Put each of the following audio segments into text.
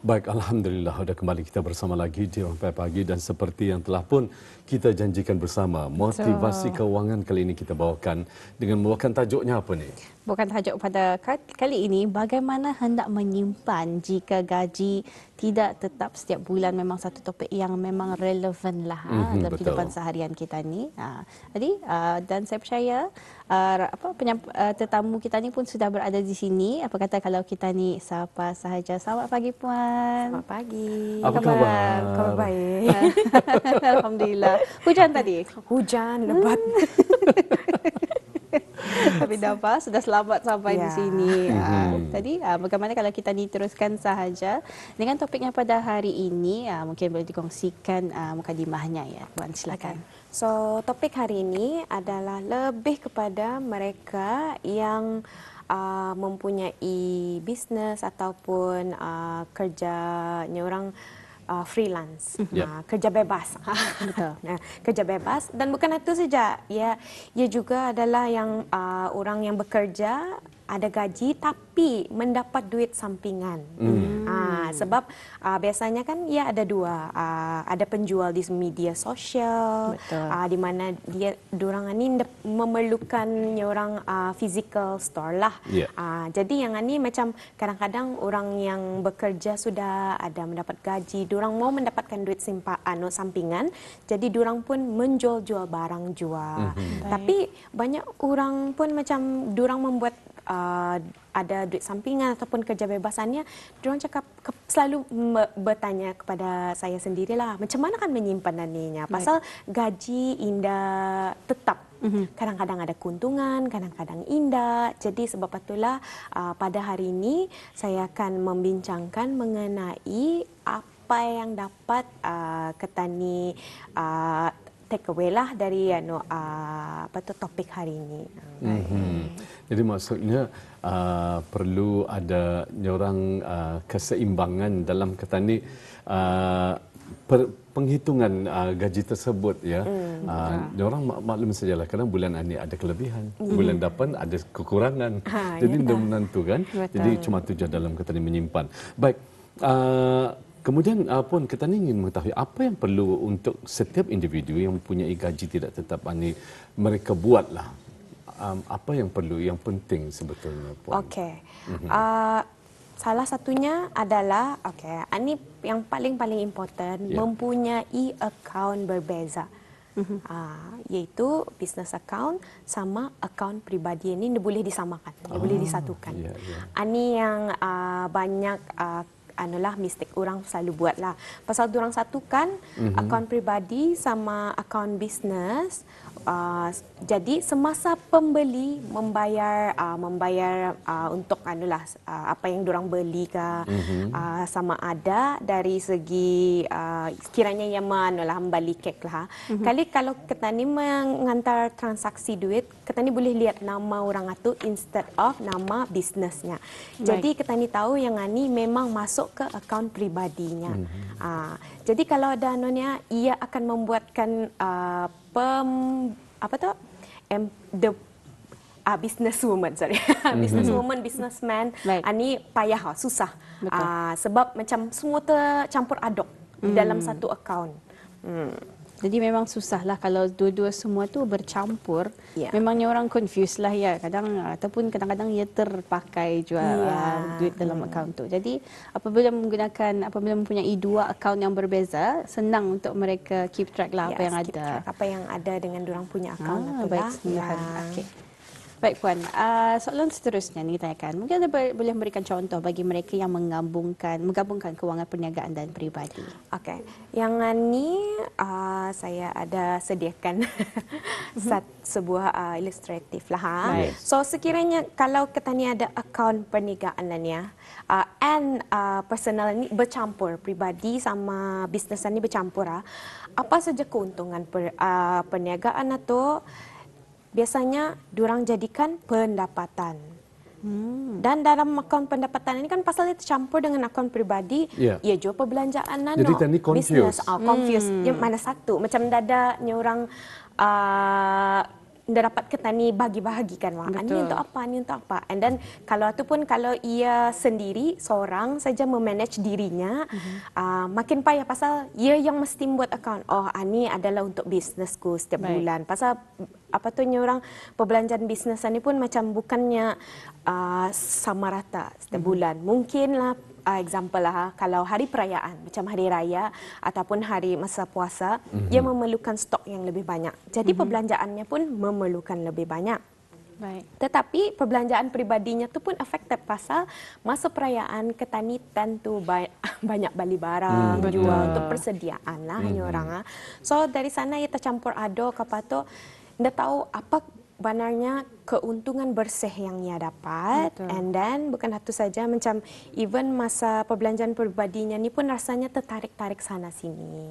Baik, Alhamdulillah sudah kembali kita bersama lagi di Orang Pagi dan seperti yang telah pun kita janjikan bersama, motivasi kewangan kali ini kita bawakan dengan membawakan tajuknya apa ni? Bukan tajuk pada kali ini, bagaimana hendak menyimpan jika gaji tidak tetap setiap bulan. Memang satu topik yang memang relevan lah dalam kehidupan seharian kita ni. Jadi dan saya percaya tetamu kita ni pun sudah berada di sini. Apa kata kalau kita ni sapa sahaja. Selamat pagi Puan. Selamat pagi. Apa khabar? Khabar baik. Alhamdulillah. Hujan tadi? Hujan lebat. Tapi dah apa, sudah selamat sampai di sini. Tadi bagaimana kalau kita diteruskan sahaja dengan topiknya pada hari ini, mungkin boleh dikongsikan mukadimahnya ya, Puan, silakan. Okay. So topik hari ini adalah lebih kepada mereka yang mempunyai bisnes ataupun kerjanya orang freelance, kerja bebas. Kerja bebas, dan bukan itu saja, ia juga adalah yang orang yang bekerja ada gaji tapi mendapat duit sampingan. Sebab biasanya kan ia ada dua, ada penjual di media sosial, di mana diorang ini memerlukan orang physical store lah. Jadi yang ini macam kadang-kadang orang yang bekerja sudah ada mendapat gaji, diorang mau mendapatkan duit sampingan, jadi diorang pun menjual-jual barang jual. Tapi banyak orang pun macam diorang membuat ada duit sampingan ataupun kerja bebasannya, diorang cakap selalu bertanya kepada saya sendirilah, macam mana kan menyimpan daninya? Pasal gaji indah tetap. Kadang-kadang ada keuntungan, kadang-kadang indah. Jadi sebab itulah pada hari ini saya akan membincangkan mengenai apa yang dapat ketani take away lah dari topik hari ini. Jadi maksudnya perlu ada orang keseimbangan dalam kata ni penghitungan gaji tersebut ya. Orang maklum sajalah kadang bulan ini ada kelebihan, bulan depan ada kekurangan. Jadi tidak menentu kan. Jadi cuma tujuan dalam kata ni menyimpan. Baik. Kemudian pun kita ingin mengetahui apa yang perlu untuk setiap individu yang mempunyai gaji tidak tetap ini mereka buatlah. Apa yang perlu, yang penting sebetulnya, Puan? Okey. Salah satunya adalah, ini yang paling important, mempunyai akaun berbeza. Iaitu business account sama akaun peribadi. Ini boleh disamakan, boleh disatukan. Ini yang banyak mistake orang selalu buatlah. Pasal diorang satukan akaun peribadi sama akaun bisnes. Jadi semasa pembeli membayar untuk apa yang diorang beli ke, sama ada dari segi kiranya yang membeli kek lah. Kali kalau kita ni mengantar transaksi duit, kita ni boleh lihat nama orang itu instead of nama bisnesnya. Jadi kita ni tahu yang ni memang masuk ke akaun pribadinya. Jadi kalau ada ia akan membuatkan businesswoman, businessman, ini payah, susah. Sebab macam semua tercampur aduk dalam satu akaun. Jadi memang susahlah kalau dua-dua semua tu bercampur. Memangnya orang confused lah ya. Ataupun kadang-kadang ia terpakai jual duit dalam akaun tu. Jadi apabila mempunyai dua akaun yang berbeza, senang untuk mereka keep track lah apa yang ada. Apa yang ada dengan diorang punya akaun. Baik Puan, soalan seterusnya ni tanyakan. Mungkin anda boleh memberikan contoh bagi mereka yang menggabungkan kewangan perniagaan dan peribadi. Okey, yang ni saya ada sediakan sebuah ilustratif lah. So sekiranya kalau kita ni ada akaun perniagaan and personal ni bercampur, pribadi sama bisnes ni bercampur, apa saja keuntungan perniagaan atau biasanya diorang jadikan pendapatan. Dan dalam akaun pendapatan ini kan pasal dia tercampur dengan akaun pribadi, ia jual perbelanjaan jadi tadi confused. Confused. Yang mana satu? Macam dadanya orang dapat ketani bagi-bahagikan wah ini untuk apa, ini untuk apa. And then kalau ia sendiri seorang saja memanage dirinya, makin payah pasal ia yang mesti buat account. Oh, ini adalah untuk bisnesku setiap bulan. Pasal orang perbelanjaan bisnes ni pun macam bukannya sama rata setiap bulan. Mungkinlah example lah, kalau hari perayaan macam hari raya ataupun hari masa puasa, ia memerlukan stok yang lebih banyak. Jadi perbelanjaannya pun memerlukan lebih banyak. Baik. Tetapi perbelanjaan pribadinya tu pun affected pasal masa perayaan ketani tentu banyak beli barang, jual untuk persediaan lah orang. So dari sana ia tercampur aduk apa tu, dia tahu apa benarnya keuntungan bersih yang ia dapat. And then bukan itu saja, macam even masa perbelanjaan pribadinya ni pun rasanya tertarik-tarik sana sini.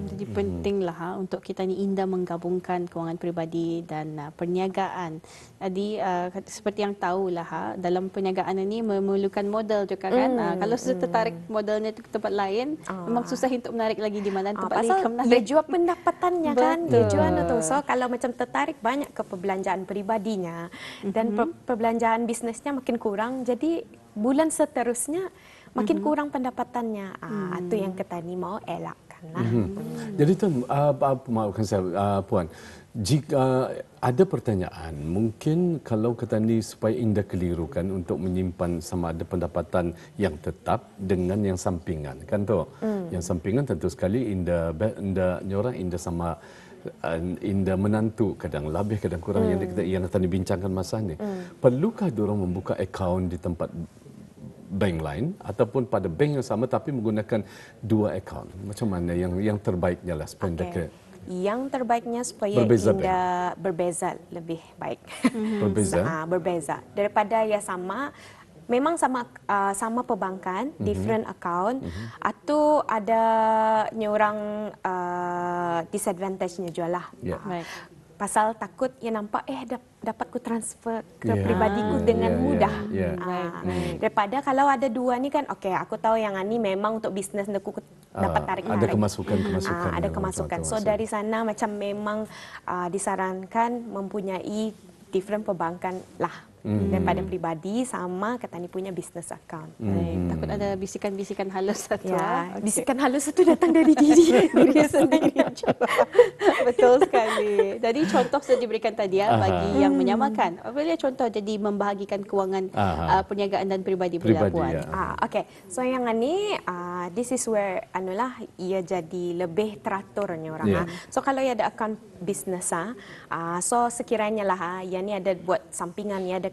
Jadi pentinglah untuk kita ni indah menggabungkan kewangan pribadi dan perniagaan. Jadi seperti yang tahulah dalam perniagaan ini memerlukan modal juga kan. Kalau sudah tertarik modalnya ke tempat lain, memang susah untuk menarik lagi di mana tempat lain menarik. Dia jual pendapatannya kan, dia jual itu. So kalau macam tertarik banyak ke perbelanjaan pribadinya dan perbelanjaan bisnesnya makin kurang, jadi bulan seterusnya makin kurang pendapatannya. Itu yang ketani mau elakkan lah. Jadi Tuan, maafkan saya Puan, jika ada pertanyaan, mungkin kalau ketani supaya indah kelirukan untuk menyimpan sama ada pendapatan yang tetap dengan yang sampingan, kan tu? Yang sampingan tentu sekali indah orang indah sama indah menantu, kadang lebih kadang kurang yang tadi bincangkan masa ni. Perlukah diorang membuka akaun di tempat bank lain ataupun pada bank yang sama tapi menggunakan dua akaun? Macam mana yang terbaiknya lah supaya yang terbaiknya supaya berbeza lebih baik. Berbeza daripada ya sama. Memang sama perbankan, different account, atau ada orang disadvantage-nya juga lah. Pasal takut ia nampak dapat ku transfer ke pribadiku dengan mudah. Daripada kalau ada dua ni kan, okey aku tahu yang ni memang untuk bisnes aku dapat tarik. Ada kemasukan. Ada kemasukan. So dari sana macam memang disarankan mempunyai different perbankan lah. Daripada pribadi sama ketani punya business account. Takut ada bisikan-bisikan halus satu. Bisikan halus itu datang dari diri sendiri. Betul sekali. Jadi contoh sudah diberikan tadi bagi yang menyamakan. Boleh contoh jadi membahagikan kewangan perniagaan dan pribadi Puan. Okay. So yang ni this is where ia jadi lebih teraturnya orang. So kalau ia ada account business so sekiranya lah ia ni ada buat sampingan, ia ada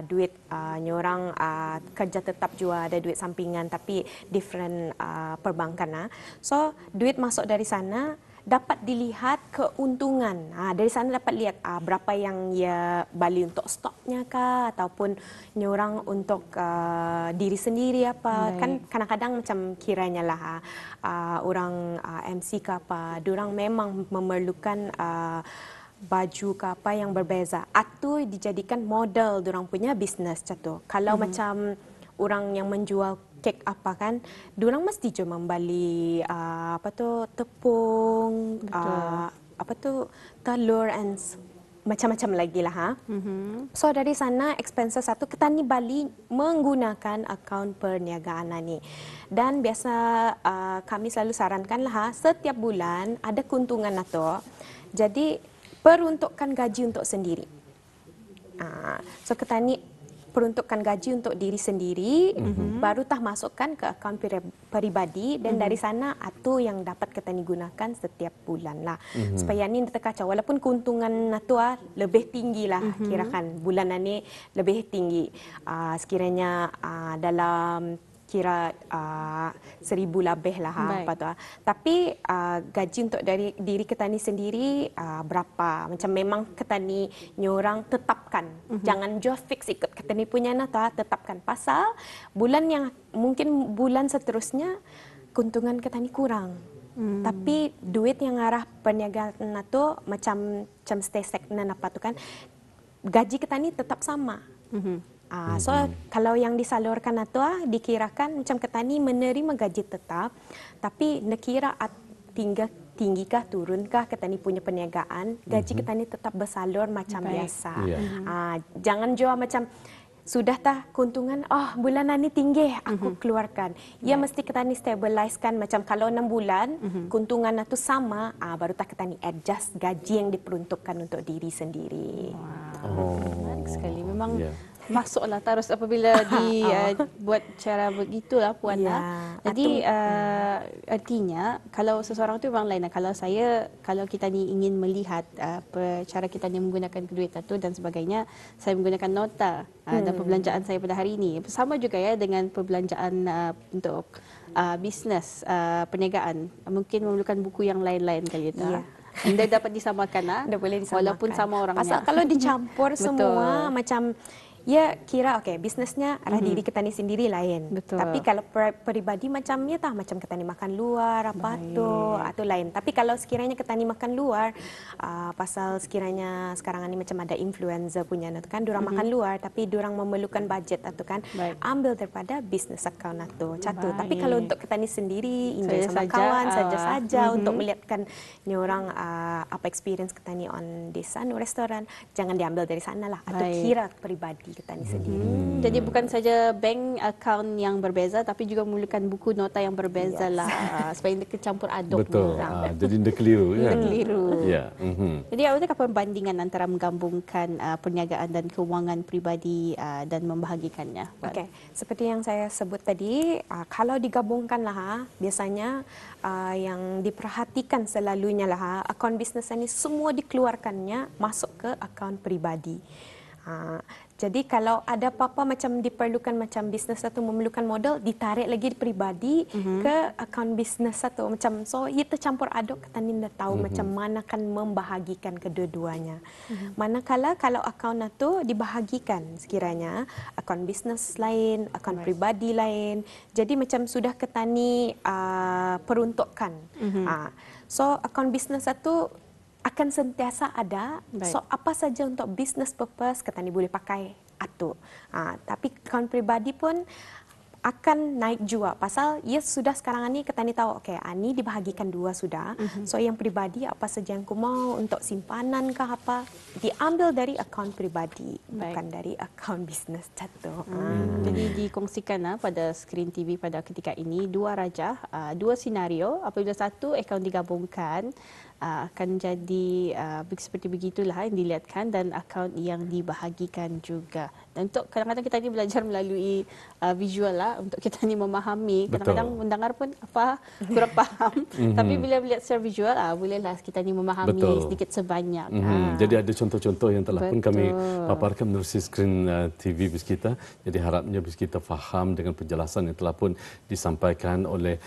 duit orang kerja tetap juga ada duit sampingan tapi different perbankan. So duit masuk dari sana dapat dilihat keuntungan. Dari sana dapat lihat berapa yang ia beli untuk stoknya kah ataupun orang untuk diri sendiri apa. Kan kadang-kadang macam kiranya lah orang MC ke apa, diorang memang memerlukan baju ke apa yang berbeza atau dijadikan model diorang punya bisnes macam. Kalau macam orang yang menjual kek apa kan, diorang mesti je membeli tepung, telur and macam-macam lagi lah. So dari sana expenses satu ketani Bali menggunakan akaun perniagaan ni. Dan biasa kami selalu sarankan lah setiap bulan ada keuntungan atau jadi peruntukkan gaji untuk sendiri. So ketani peruntukkan gaji untuk diri sendiri, baru masukkan ke akaun peribadi dan dari sana itu yang dapat ketani gunakan setiap bulan lah. Supaya ni terkacau walaupun keuntungan itu lebih tinggi lah, kirakan bulan ni lebih tinggi. Sekiranya dalam kira 1,000 lebih lah apa tu. Tapi gaji untuk dari diri ketani sendiri berapa? Macam memang ketani orang tetapkan. Jangan just fix ikut ketani punya tetapkan. Pasal bulan yang mungkin bulan seterusnya keuntungan ketani kurang. Tapi duit yang arah perniagaan itu macam stay stagnant apa tu kan. Gaji ketani tetap sama. So kalau yang disalurkan atau dikirakan macam ketani menerima gaji tetap, tapi nekira tinggal tinggikah turunkah kita ni punya perniagaan, gaji kita ni tetap bersalur macam biasa. Jangan jual macam sudah tah keuntungan bulanan ni tinggi aku keluarkan. Ya mesti kita ni stabilizekan macam kalau 6 bulan keuntungan itu sama, baru tak kita ni adjust gaji yang diperuntukkan untuk diri sendiri. Menarik sekali. Memang masuklah terus apabila dibuat cara begitulah Puan. Jadi artinya kalau seseorang tu memang lain. Kalau kita ni ingin melihat cara kita ni menggunakan duit itu dan sebagainya, saya menggunakan nota dan perbelanjaan saya pada hari ini. Sama juga ya dengan perbelanjaan untuk bisnes perniagaan. Mungkin memerlukan buku yang lain-lain kali itu. Anda dapat disamakan Dah boleh disamakan. walaupun sama orangnya. Pasal kalau dicampur semua macam kira bisnesnya arah diri kita ni sendiri lain. Tapi kalau peribadi macam macam kita ni makan luar apa tu atau lain. Tapi kalau sekiranya kita ni makan luar, pasal sekiranya sekarang ni macam ada influencer punya kan, diorang makan luar tapi diorang memerlukan budget atau kan, ambil daripada business account atau catu. Tapi kalau untuk kita ni sendiri, enjoy sama kawan saja-saja untuk melihatkan ni orang apa experience kita ni on this restoran, jangan diambil dari sana lah atau kira peribadi kita ni sendiri. Jadi bukan saja bank account yang berbeza, tapi juga memerlukan buku nota yang berbeza lah supaya dia kecampur aduk. Betul. Jadi dia keliru. Dia keliru. Mm-hmm. Jadi adakah perbandingan antara menggabungkan perniagaan dan kewangan peribadi dan membahagikannya? Okey, seperti yang saya sebut tadi, kalau digabungkan lah, biasanya yang diperhatikan selalunya lah, akaun bisnes ini semua dikeluarkannya masuk ke akaun peribadi. Jadi kalau ada apa-apa macam diperlukan macam bisnes satu memerlukan modal, ditarik lagi peribadi ke akaun bisnes satu. Macam so ia tercampur aduk, kita ni dah tahu macam mana kan membahagikan kedua-duanya. Manakala kalau akaun itu dibahagikan sekiranya akaun bisnes lain, akaun peribadi lain. Jadi macam sudah kita ni peruntukkan. So akaun bisnes satu akan sentiasa ada. So apa saja untuk business purpose kita ni boleh pakai atau tapi akaun pribadi pun akan naik juga pasal sudah sekarang ni kita ni tahu ni dibahagikan dua sudah. So yang pribadi apa saja yang aku mau untuk simpanan ke apa diambil dari akaun pribadi bukan dari akaun bisnes jatuh. Jadi dikongsikan pada skrin TV pada ketika ini dua dua senario. Apabila satu akaun digabungkan akan jadi seperti begitulah yang dilihatkan, dan akaun yang dibahagikan juga. Dan untuk kadang-kadang kita ni belajar melalui visual lah untuk kita ni memahami. Kadang-kadang mendengar pun kurang faham. Tapi bila melihat secara visual bolehlah kita ni memahami sedikit sebanyak. Jadi ada contoh-contoh yang telah pun kami paparkan melalui skrin TV bis kita. Jadi harapnya bis kita faham dengan penjelasan yang telah pun disampaikan oleh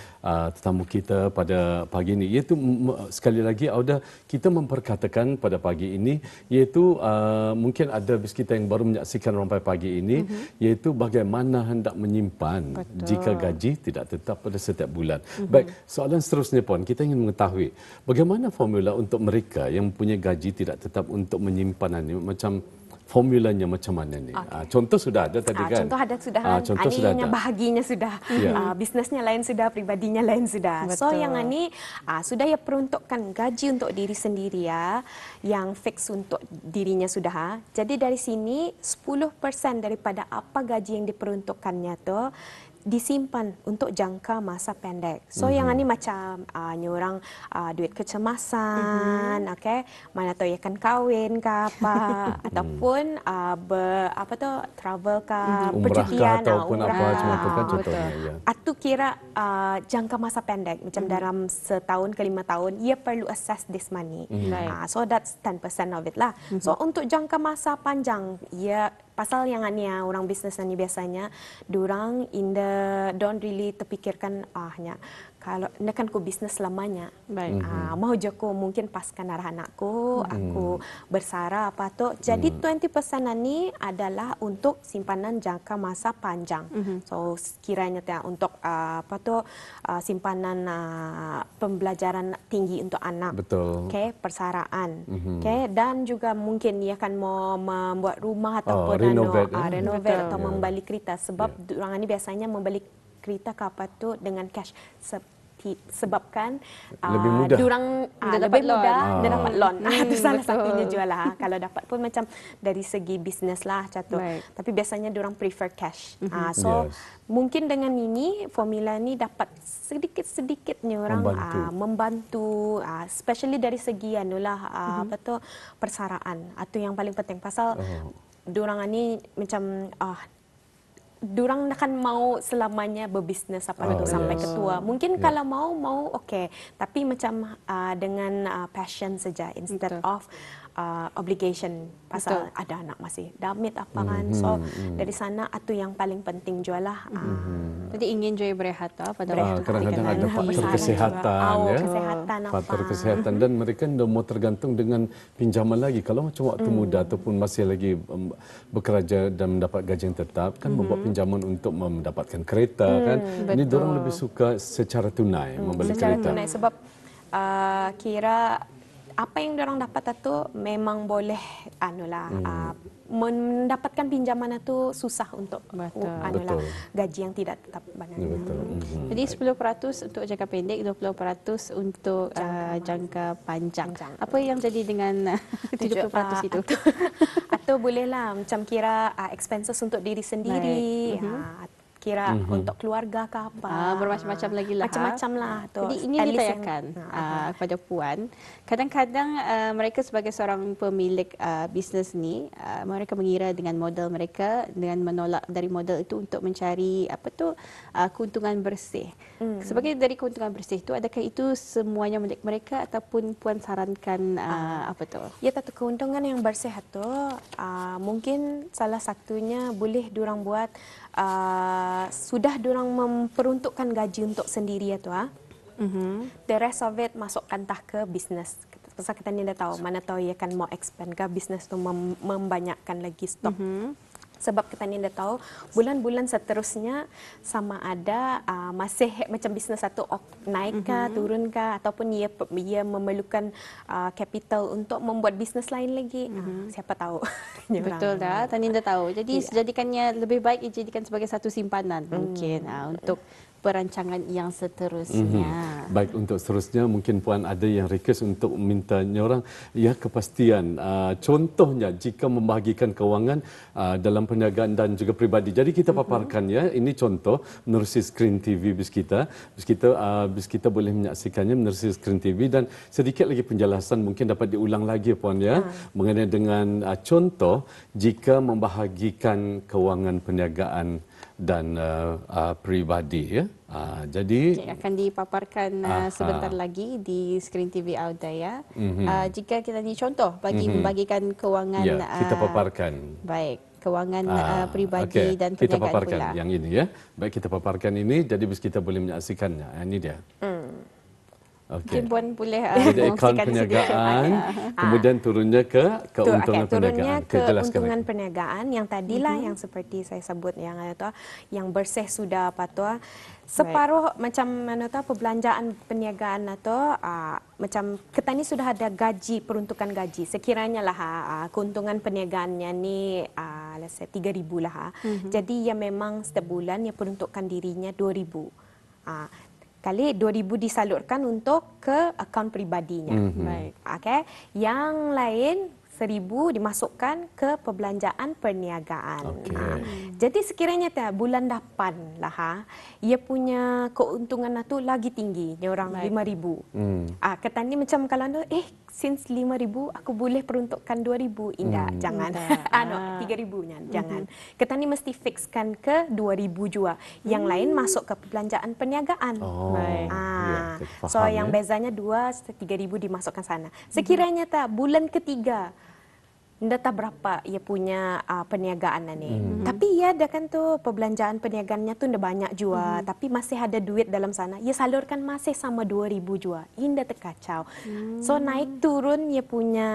tetamu kita pada pagi ini. Iaitu sekali lagi Auda, kita memperkatakan pada pagi ini iaitu mungkin ada bis kita yang baru menyaksikan rampai pagi ini, iaitu bagaimana hendak menyimpan jika gaji tidak tetap pada setiap bulan. Baik, soalan seterusnya pun kita ingin mengetahui bagaimana formula untuk mereka yang mempunyai gaji tidak tetap untuk menyimpan ini, macam formulanya macam mana ni? Contoh sudah ada tadi kan? Contoh ada sudah. Ini bahaginya sudah. Bisnesnya lain sudah, pribadinya lain sudah. So yang ini sudah peruntukkan gaji untuk diri sendiri yang fix untuk dirinya sudah. Jadi dari sini 10% daripada apa gaji yang diperuntukkannya tu disimpan untuk jangka masa pendek. So yang ini macam orang duit kecemasan, mana tahu akan kahwin ke apa ataupun travel ke percutian ataupun apa semua itu kan contohnya. Atau kira jangka masa pendek macam dalam setahun ke 5 tahun ia perlu assess this money. So that's 10% of it lah. So untuk jangka masa panjang pasal yang ni orang bisnes ni biasanya diorang don't really terfikirkan kalau nak ku bisnes lamanya. Mau je aku mungkin paskan arah anakku, aku bersara apa tu. Jadi 20% ni adalah untuk simpanan jangka masa panjang. So kiranya untuk simpanan pembelajaran tinggi untuk anak. Betul. Persaraan. Dan juga mungkin ia akan mau membuat rumah ataupun renovate atau membeli kereta sebab orang ni biasanya membeli kereta ke apa tu dengan cash sebabkan Lebih mudah. durang Dia dapat lebih loan. mudah dia dapat loan. Itu salah betul. satunya jual lah. Kalau dapat pun macam dari segi bisnes lah macam tu. Baik. Tapi biasanya durang prefer cash. So Yes. mungkin dengan ini formula ni dapat sedikit-sedikitnya orang membantu especially dari segi apa tu persaraan atau yang paling penting pasal durang ni macam durang akan mau selamanya berbisnes apa tu sampai yes. ketua. Mungkin kalau mau okey, tapi macam dengan passion saja instead of obligation pasal ada anak masih damit apa kan. So dari sana itu yang paling penting jual lah. Jadi ingin juga berehat pada waktu kadang-kadang ada faktor kesihatan ya. Kesihatan Faktor kesihatan dan mereka tidak mau tergantung dengan pinjaman lagi. Kalau macam waktu muda ataupun masih lagi bekerja dan mendapat gaji yang tetap kan membuat pinjaman untuk mendapatkan kereta kan. Ini orang lebih suka secara tunai membeli secara kereta. tunai sebab kira apa yang diorang dapat itu memang boleh mendapatkan pinjaman itu susah untuk Betul. gaji yang tidak tetap banyak. Betul. Jadi 10% untuk jangka pendek, 20% untuk jangka panjang. Apa yang jadi dengan 70% itu? Atau bolehlah macam kira expenses untuk diri sendiri. Kira untuk keluarga ke apa. Bermacam-macam lagi lah. Macam-macam lah. Jadi ini ditanyakan kepada Puan. Kadang-kadang mereka sebagai seorang pemilik bisnes ni, mereka mengira dengan modal mereka, dengan menolak dari modal itu untuk mencari keuntungan bersih. Sebagai dari keuntungan bersih itu, adakah itu semuanya milik mereka ataupun Puan sarankan apa tu? Ya, satu keuntungan yang bersih itu mungkin salah satunya boleh diorang buat sudah diorang memperuntukkan gaji untuk sendiri itu the rest of it masukkan tah ke bisnes. Pasal kita ni dah tahu mana tahu ia akan mau expand ke bisnes tu membanyakkan lagi stok. Sebab kita ni dah tahu bulan-bulan seterusnya sama ada masih macam bisnes satu naik ke turun ke ataupun ia memerlukan capital untuk membuat bisnes lain lagi. Siapa tahu. Betul dah, Tanin dah tahu. Jadi jadikannya lebih baik dijadikan sebagai satu simpanan mungkin untuk perancangan yang seterusnya. Baik, untuk seterusnya mungkin Puan ada yang request untuk minta orang kepastian. Contohnya jika membahagikan kewangan dalam perniagaan dan juga peribadi. Jadi kita paparkan ini contoh menerusi skrin TV bis kita. Bis kita boleh menyaksikannya menerusi skrin TV dan sedikit lagi penjelasan mungkin dapat diulang lagi Puan mengenai dengan contoh jika membahagikan kewangan perniagaan dan peribadi jadi akan dipaparkan sebentar lagi di skrin TV Audaya. Jika kita ni contoh bagi membagikan kewangan kita paparkan. Baik, kewangan peribadi dan perniagaan kita paparkan pula. yang ini Baik, kita paparkan ini jadi bis kita boleh menyaksikannya. Ini dia. Mungkin Puan boleh jadi akaun perniagaan, kemudian turunnya ke keuntungan perniagaan. Keuntungan perniagaan yang tadilah yang seperti saya sebut yang bersih sudah separuh macam mana perbelanjaan perniagaan atau macam kita ni sudah ada gaji peruntukan gaji sekiranya lah keuntungan perniagaannya ni let's say 3,000 lah jadi ia memang setiap bulan ia peruntukkan dirinya 2,000 kali 2,000 disalurkan untuk ke akaun peribadinya. Baik. Okey. Yang lain 1,000 dimasukkan ke perbelanjaan perniagaan. Jadi sekiranya bulan 8 lah ia punya keuntungan itu lagi tinggi, orang 5,000. Kata ni macam kalau since 5,000 aku boleh peruntukkan 2,000. Indah, jangan. 3,000-nya jangan. Kita ni mesti fixkan ke 2,000 jua. Yang lain masuk ke perbelanjaan perniagaan. So yang bezanya 3,000 dimasukkan sana. Sekiranya bulan ketiga tidak tahu berapa ia punya perniagaan ni. Tapi ia ada kan tu perbelanjaan perniagaannya tu tidak banyak jua, tapi masih ada duit dalam sana. Ia salurkan masih sama 2,000 jua. Indah terkacau. So naik turun ia punya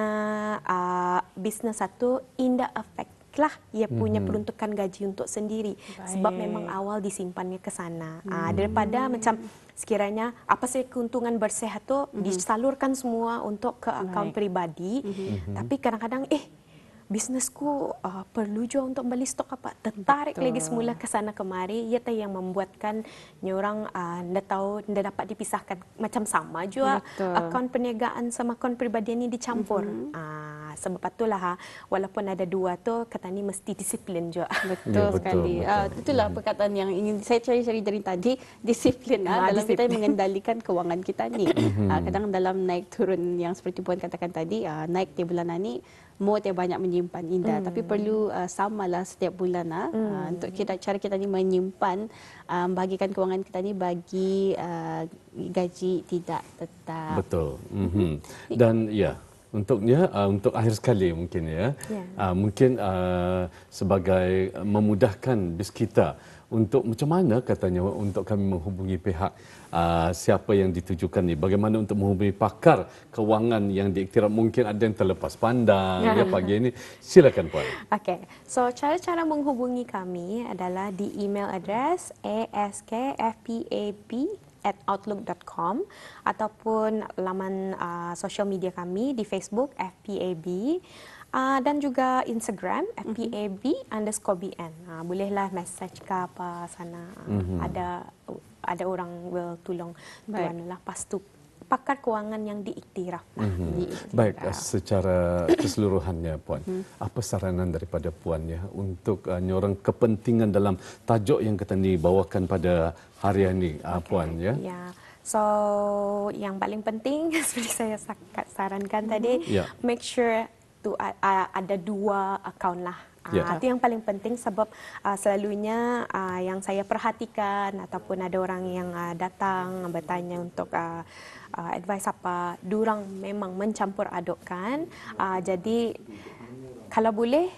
bisnes satu indah efek lah ia punya peruntukan gaji untuk sendiri. Sebab memang awal disimpannya ke sana. Daripada macam sekiranya apa sih keuntungan bersih itu disalurkan semua untuk ke akaun peribadi, tapi kadang-kadang bisnesku perlu juga untuk beli stok apa, tertarik Betul. lagi semula ke sana kemari. Ia yang membuatkan orang ndak tahu, ndak dapat dipisahkan, macam sama juga Betul. akaun perniagaan sama akaun peribadi ini dicampur. Sebab itulah walaupun ada dua tu, katanya mesti disiplin juga. Betul Ya, betul, sekali. betul. Itulah perkataan yang ingin saya cari-cari dari tadi, disiplin dalam kita Disiplin. mengendalikan kewangan kita ni. Kadang dalam naik turun yang seperti Puan katakan tadi, naik di bulan ni more dia banyak menyimpan indah, tapi perlu samalah setiap bulan untuk cara kita ni menyimpan, bagikan kewangan kita ni bagi gaji tidak tetap. Betul. Dan ya, untuk akhir sekali mungkin mungkin sebagai memudahkan bis kita untuk macam mana katanya untuk kami menghubungi pihak siapa yang ditujukan ni, bagaimana untuk menghubungi pakar kewangan yang diiktiraf, mungkin ada yang terlepas pandang pagi ini, silakan Puan. Okey, so cara-cara menghubungi kami adalah di email address askfpab@outlook.com ataupun laman social media kami di Facebook FPAB dan juga Instagram FPAB_BN. Bolehlah message ke apa sana. Ada orang will tolong tuan lah pastu pakar kewangan yang diiktiraf. Baik, secara keseluruhannya Puan, apa saranan daripada Puan untuk nyorang kepentingan dalam tajuk yang kita ni bawakan pada hari ini, Puan ya? So yang paling penting seperti saya sarankan tadi, make sure ada dua akaun lah. Itu yang paling penting sebab selalunya yang saya perhatikan ataupun ada orang yang datang bertanya untuk advice apa, durang memang mencampur adukkan. Jadi kalau boleh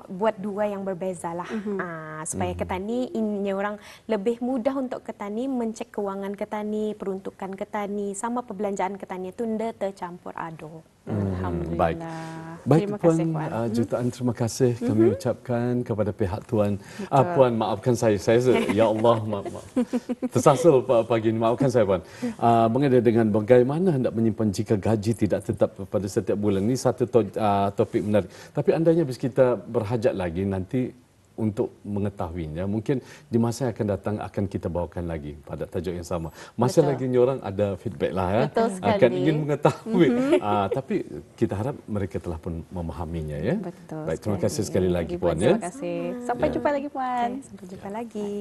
buat dua yang berbeza lah, supaya ketani ini orang lebih mudah untuk ketani mencek kewangan ketani, peruntukan ketani sama perbelanjaan ketani itu tidak tercampur aduk. Alhamdulillah. Baik Terima Puan, kasih, Puan. jutaan terima kasih kami ucapkan kepada pihak Tuan. Puan, maafkan saya ya Allah, maaf. Tersasul pagi ini, maafkan saya Puan. Mengenai dengan bagaimana hendak menyimpan jika gaji tidak tetap pada setiap bulan, ini satu topik menarik. Tapi andainya bis kita berhajat lagi nanti untuk mengetahuinya, mungkin di masa yang akan datang akan kita bawakan lagi pada tajuk yang sama. Masih lagi orang ada feedback lah akan ingin mengetahui. Tapi kita harap mereka telah pun memahaminya ya. Betul. Baik, terima kasih sekali lagi Puan Terima kasih. Sampai jumpa lagi Puan. Sampai jumpa lagi.